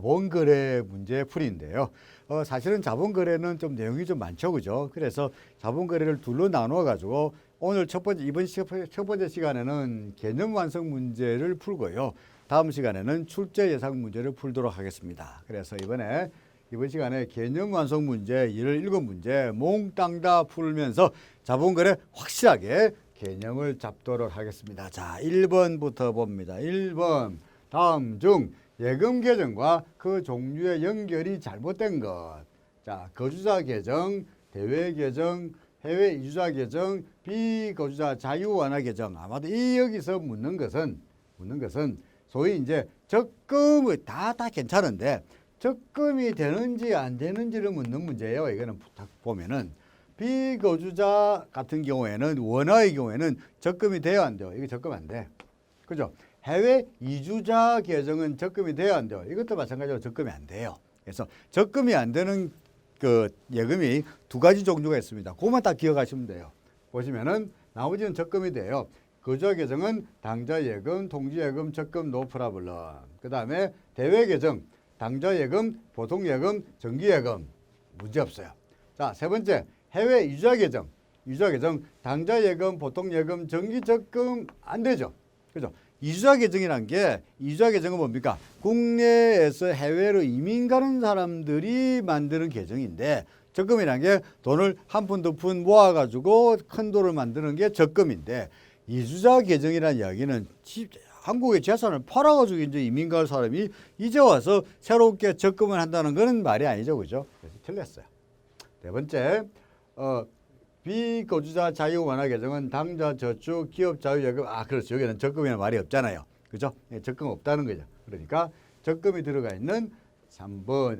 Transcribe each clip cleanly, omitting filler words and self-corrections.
자본거래 문제 풀이인데요. 사실은 자본거래는 좀 내용이 좀 많죠, 그죠? 그래서 자본거래를 둘로 나누어 가지고 오늘 이번 첫 번째 시간에는 개념 완성 문제를 풀고요. 다음 시간에는 출제 예상 문제를 풀도록 하겠습니다. 그래서 이번 시간에 개념 완성 문제 17문제 몽땅 다 풀면서 자본거래 확실하게 개념을 잡도록 하겠습니다. 자, 1번부터 봅니다. 1번. 다음 중 예금 계정과 그 종류의 연결이 잘못된 것. 자, 거주자 계정, 대외 계정, 해외 이주자 계정, 비거주자 자유 완화 계정. 아마도 여기서 묻는 것은 소위 이제 적금을 다 괜찮은데 적금이 되는지 안 되는지를 묻는 문제예요. 이거는 딱 보면은 비거주자 같은 경우에는 원화의 경우에는 적금이 돼야 안 돼요. 이거 적금 안 돼. 그죠? 해외 이주자 계정은 적금이 돼야 안 돼요. 이것도 마찬가지로 적금이 안 돼요. 그래서 적금이 안 되는 그 예금이 두 가지 종류가 있습니다. 그것만 딱 기억하시면 돼요. 보시면은 나머지는 적금이 돼요. 거주자 계정은 당좌 예금, 통지 예금, 적금 노 프라블럼. 그다음에 대외 계정, 당좌 예금, 보통 예금, 정기 예금 문제 없어요. 자, 세 번째 해외 이주자 계정. 이주자 계정 당좌 예금, 보통 예금, 정기 적금 안 되죠. 그죠? 이주자 계정이란 게 이주자 계정은 뭡니까? 국내에서 해외로 이민 가는 사람들이 만드는 계정인데 적금이란 게 돈을 한 푼 두 푼 모아 가지고 큰 돈을 만드는 게 적금인데 이주자 계정이라는 이야기는 한국의 재산을 팔아가지고 이제 이민 갈 사람이 이제 와서 새롭게 적금을 한다는 거는 말이 아니죠, 그죠? 그래서 틀렸어요. 네 번째, 비거주자 자유 완화 계정은 당좌 저축 기업 자유 예금. 그렇죠. 여기는 적금이라는 말이 없잖아요, 그죠? 예, 적금 없다는 거죠. 그러니까 적금이 들어가 있는 3번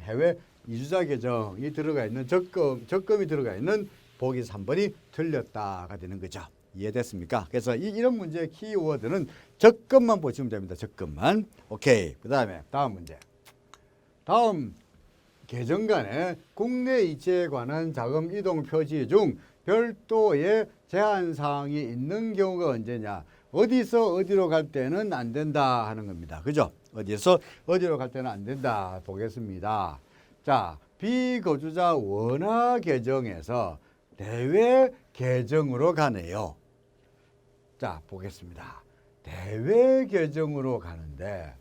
해외 이주자 계정이 들어가 있는 적금이 들어가 있는 보기 3번이 틀렸다가 되는 거죠. 이해됐습니까? 그래서 이런 문제의 키워드는 적금만 보시면 됩니다. 적금만. 오케이. 그 다음에 다음 문제. 다음 계정 간의 국내 이체에 관한 자금 이동 표시 중 별도의 제한 사항이 있는 경우가 언제냐? 어디서 어디로 갈 때는 안 된다 하는 겁니다. 그죠? 어디서 어디로 갈 때는 안 된다 보겠습니다. 자, 비거주자 원화 계정에서 대외 계정으로 가네요. 자, 보겠습니다. 대외 계정으로 가는데,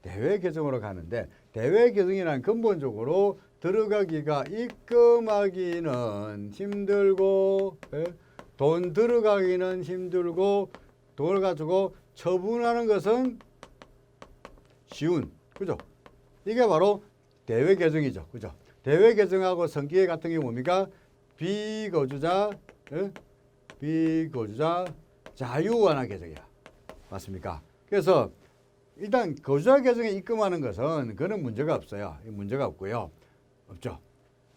대외 계정으로 가는데, 대외 계정이란 근본적으로 들어가기가 입금하기는 힘들고, 돈 들어가기는 힘들고, 돈을 가지고 처분하는 것은 쉬운, 그죠? 이게 바로 대외 계정이죠, 그죠? 대외 계정하고 성기계 같은 게 뭡니까? 비거주자 자유 완화 계정이야. 맞습니까? 그래서 일단 거주자 계정에 입금하는 것은 그런 문제가 없어요. 문제가 없고요. 없죠.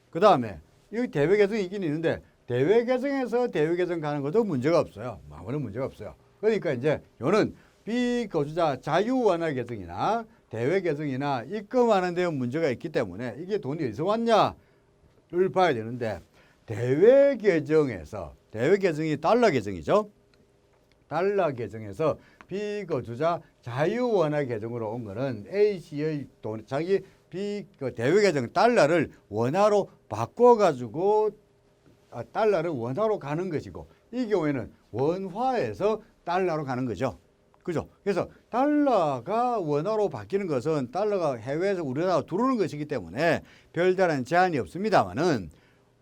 그 다음에 이 대외 계정이 있긴 있는데 대외 계정에서 대외 계정 가는 것도 문제가 없어요. 아무런 문제가 없어요. 그러니까 이제 요는 비거주자 자유 완화 계정이나 대외 계정이나 입금하는 데 문제가 있기 때문에 이게 돈이 어디서 왔냐를 봐야 되는데 대외 계정이 달러 계정이죠. 달러 계정에서 비거주자 자유 완화 계정으로 온 거는 A씨의 돈, 자기 대외 계정 달러를 원화로 바꿔가지고 달러를 원화로 가는 것이고 이 경우에는 원화에서 달러로 가는 거죠. 그죠? 그래서 달러가 원화로 바뀌는 것은 달러가 해외에서 우리나라 들어오는 것이기 때문에 별다른 제한이 없습니다만은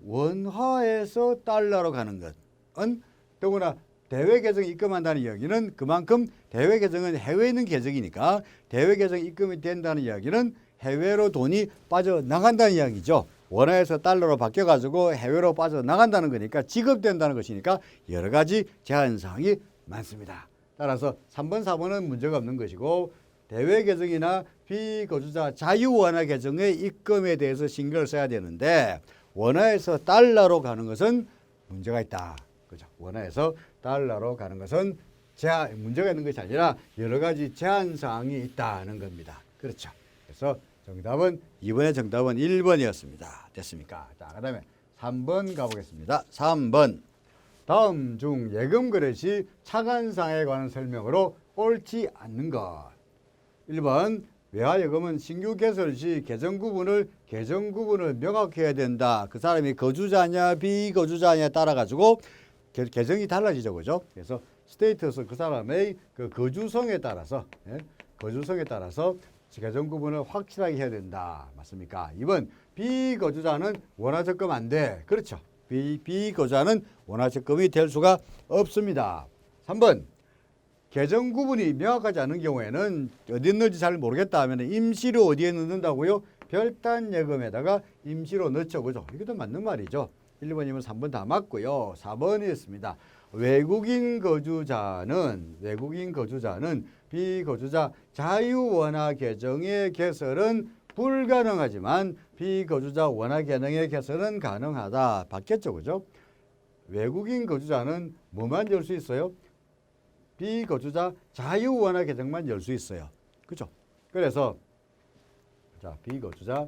원화에서 달러로 가는 것은 더구나 대외 계정 입금한다는 이야기는 그만큼 대외 계정은 해외에 있는 계정이니까 대외 계정 입금이 된다는 이야기는 해외로 돈이 빠져나간다는 이야기죠. 원화에서 달러로 바뀌어가지고 해외로 빠져나간다는 거니까 지급된다는 것이니까 여러 가지 제한 사항이 많습니다. 따라서 3번, 4번은 문제가 없는 것이고 대외 계정이나 비거주자 자유 완화 계정의 입금에 대해서 신경을 써야 되는데 원화에서 달러로 가는 것은 문제가 있다. 그죠? 원화에서 달러로 가는 것은 문제가 있는 것이 아니라 여러 가지 제한 사항이 있다는 겁니다. 그렇죠? 그래서 이번에 정답은 1번이었습니다. 됐습니까? 자, 그 다음에 3번 가보겠습니다. 3번. 다음 중 예금 거래 시 차관상에 관한 설명으로 옳지 않는 것. 1번 외화여금은 신규 개설 시 계정 구분을 명확해야 된다. 그 사람이 거주자냐 비거주자냐에 따라 가지고 계정이 달라지죠, 그죠? 그래서 스테이터스 그 사람의 그 거주성에 따라서 계정 구분을 확실하게 해야 된다. 맞습니까? 2번 비거주자는 원화 적금 안 돼. 그렇죠. 비거주자는 원화 적금이 될 수가 없습니다. 3번 계정 구분이 명확하지 않은 경우에는 어디 있는지 잘 모르겠다 하면 임시로 어디에 넣는다고요? 별단 예금에다가 임시로 넣죠. 그죠? 이것도 맞는 말이죠. 1번이면 3번 다 맞고요. 4번이었습니다. 외국인 거주자는 비거주자 자유원화 계정의 개설은 불가능하지만 비거주자 원화 계정의 개설은 가능하다. 바뀌었죠. 그죠? 외국인 거주자는 뭐만 열 수 있어요? 비거주자 자유원화 계정만 열 수 있어요. 그죠? 그래서 자, 비거주자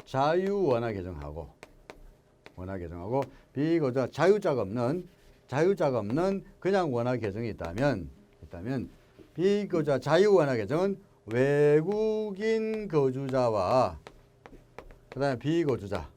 자유원화 계정하고 비거주자 자유자가 없는 그냥 원화 계정이 있다면 비거주자 자유원화 계정은 외국인 거주자와 그다음에 비거주자,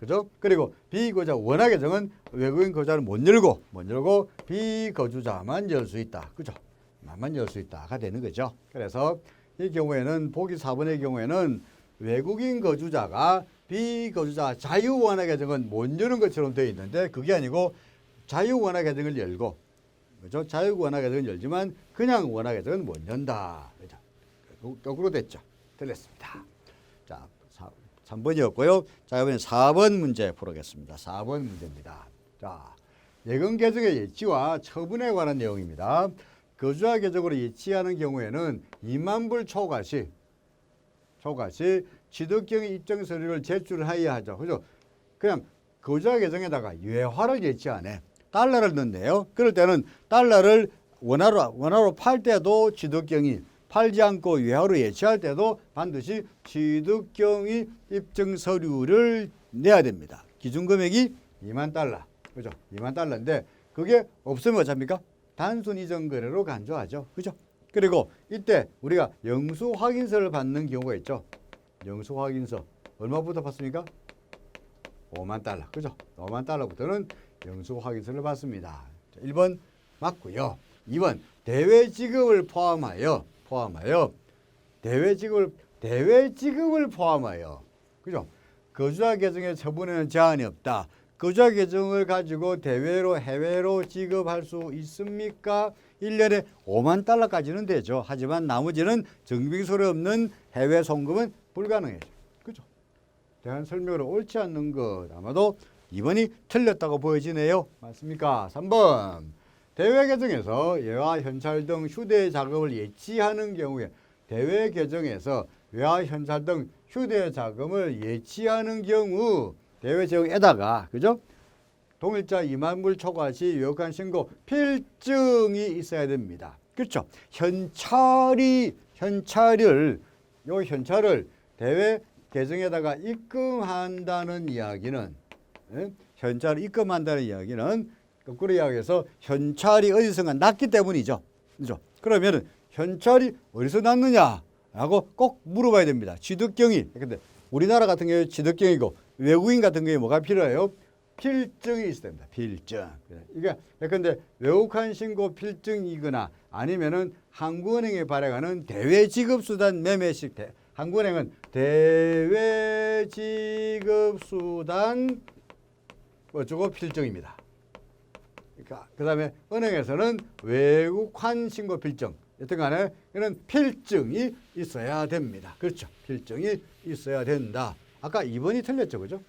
그죠? 그리고 비거주자 원화 계정은 외국인 거주자를 못 열고 비거주자만 열 수 있다. 그죠? 만 열 수 있다가 되는 거죠. 그래서 이 경우에는 보기 4번의 경우에는 외국인 거주자가 비거주자 자유원화 계정은 못 여는 것처럼 되어 있는데 그게 아니고 자유원화 계정을 열고, 그죠? 자유원화 계정을 열지만 그냥 원화 계정은 못 연다. 그죠? 거꾸로 됐죠. 틀렸습니다. 자, 3번이었고요. 자, 이번엔 4번 문제 풀어보겠습니다. 4번 문제입니다. 자, 예금 계정의 예치와 처분에 관한 내용입니다. 거주자 계정으로 예치하는 경우에는 2만 불 초과 시 취득경위 입증 서류를 제출해야 하죠. 그죠? 그냥 거주자 계정에다가 외화를 예치하네. 달러를 넣는데요. 그럴 때는 달러를 원화로 팔 때도 취득경위, 팔지 않고 외화로 예치할 때도 반드시 취득경위 입증 서류를 내야 됩니다. 기준 금액이 2만 달러. 그죠? 2만 달러인데 그게 없으면 어쩝니까? 단순 이전 거래로 간주하죠. 그죠? 그리고 이때 우리가 영수 확인서를 받는 경우가 있죠. 영수 확인서 얼마부터 받습니까? 5만 달러. 그죠? 5만 달러부터는 영수 확인서를 받습니다. 1번 맞고요. 2번 대외 지급을 포함하여 대외 지급을 포함하여, 그죠? 거주자 계정의 처분에는 제한이 없다. 거주자 계정을 가지고 대외로 해외로 지급할 수 있습니까? 1년에 5만 달러까지는 되죠. 하지만 나머지는 증빙서류 없는 해외 송금은 불가능해요. 그죠? 대한 설명으로 옳지 않는 것, 아마도 2번이 틀렸다고 보여지네요. 맞습니까? 3번 대외 계정에서 예화 현찰 등 휴대 자금을 예치하는 경우에 대외 계정에서 외화 현찰 등 휴대 자금을 예치하는 경우 대외 계정에다가, 그죠? 동일자 2만 불 초과 시 외국환 신고 필증이 있어야 됩니다. 그렇죠? 현찰을 대외 계정에다가 입금한다는 이야기는, 현찰을 입금한다는 이야기는 거꾸로 이야기해서 현찰이 어디선가 났기 때문이죠. 그죠? 그러면 현찰이 어디서 났느냐라고 꼭 물어봐야 됩니다. 취득경위. 근데 우리나라 같은 경우에 취득경위고 외국인 같은 경우에 뭐가 필요해요? 필증이 있어야 됩니다. 필증. 이게 근데 외국환 신고 필증이거나 아니면은 한국은행에 발행하는 대외지급수단 매매식 한국은행은 대외지급수단 어쩌고 필증입니다. 그러니까 그다음에 은행에서는 외국환 신고 필증. 여튼간에 이런 필증이 있어야 됩니다. 그렇죠? 필증이 있어야 된다. 아까 2번이 틀렸죠, 그죠?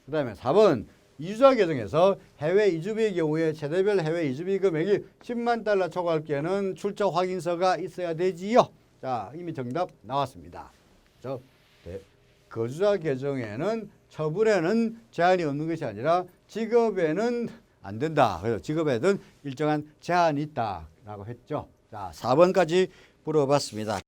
그다음에 4번 이주자 계정에서 해외 이주비의 경우에 최대별 해외 이주비 금액이 10만 달러 초과할 경우에는 출처 확인서가 있어야 되지요. 자, 이미 정답 나왔습니다. 거주자 계정에는 처분에는 제한이 없는 것이 아니라 지급에는 안 된다. 그래서 지급에는 일정한 제한이 있다라고 했죠. 자, 4번까지 물어봤습니다.